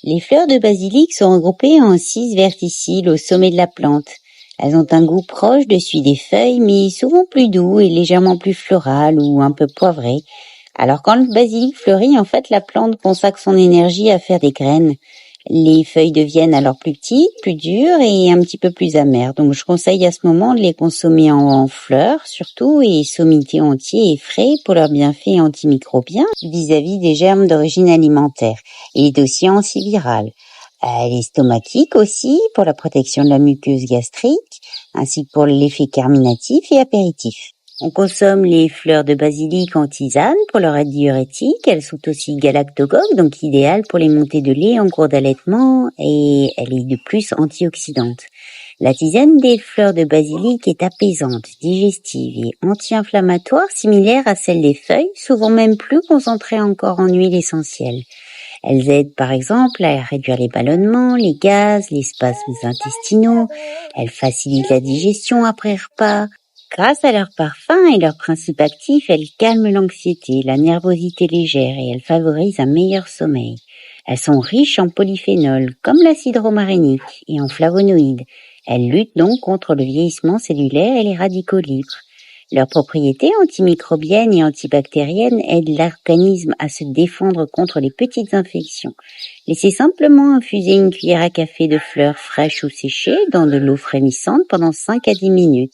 Les fleurs de basilic sont regroupées en 6 verticilles au sommet de la plante. Elles ont un goût proche de celui des feuilles, mais souvent plus doux et légèrement plus floral ou un peu poivré. Alors quand le basilic fleurit, en fait, la plante consacre son énergie à faire des graines. Les feuilles deviennent alors plus petites, plus dures et un petit peu plus amères. Donc je conseille à ce moment de les consommer en fleurs surtout et sommiter entiers et frais pour leurs bienfaits antimicrobiens vis-à-vis des germes d'origine alimentaire. Il est aussi antiviral. Elle est stomachique aussi pour la protection de la muqueuse gastrique ainsi que pour l'effet carminatif et apéritif. On consomme les fleurs de basilic en tisane pour leur aide diurétique. Elles sont aussi galactogogues, donc idéales pour les montées de lait en cours d'allaitement et elle est de plus antioxydante. La tisane des fleurs de basilic est apaisante, digestive et anti-inflammatoire, similaire à celle des feuilles, souvent même plus concentrée encore en huile essentielle. Elles aident par exemple à réduire les ballonnements, les gaz, les spasmes intestinaux. Elles facilitent la digestion après repas. Grâce à leur parfum et leur principe actif, elles calment l'anxiété, la nervosité légère et elles favorisent un meilleur sommeil. Elles sont riches en polyphénols, comme l'acide romarénique, et en flavonoïdes. Elles luttent donc contre le vieillissement cellulaire et les radicaux libres. Leurs propriétés antimicrobiennes et antibactériennes aident l'organisme à se défendre contre les petites infections. Laissez simplement infuser une cuillère à café de fleurs fraîches ou séchées dans de l'eau frémissante pendant 5 à 10 minutes.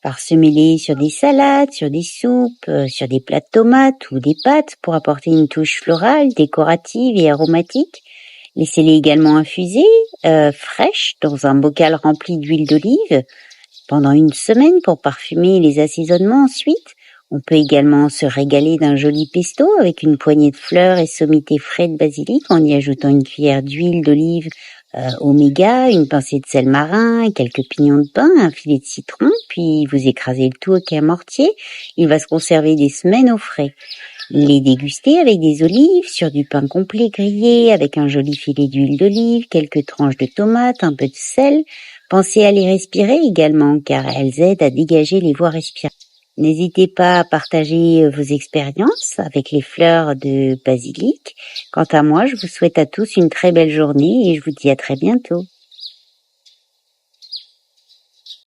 Parsemez-les sur des salades, sur des soupes, sur des plats de tomates ou des pâtes pour apporter une touche florale, décorative et aromatique. Laissez-les également infuser, fraîches, dans un bocal rempli d'huile d'olive pendant 1 semaine pour parfumer les assaisonnements ensuite. On peut également se régaler d'un joli pesto avec une poignée de fleurs et sommité frais de basilic en y ajoutant une cuillère d'huile d'olive oméga, une pincée de sel marin, quelques pignons de pain, un filet de citron, puis vous écrasez le tout avec un mortier. Il va se conserver des semaines au frais. Les déguster avec des olives, sur du pain complet grillé, avec un joli filet d'huile d'olive, quelques tranches de tomates, un peu de sel. Pensez à les respirer également, car elles aident à dégager les voies respiratoires. N'hésitez pas à partager vos expériences avec les fleurs de basilic. Quant à moi, je vous souhaite à tous une très belle journée et je vous dis à très bientôt.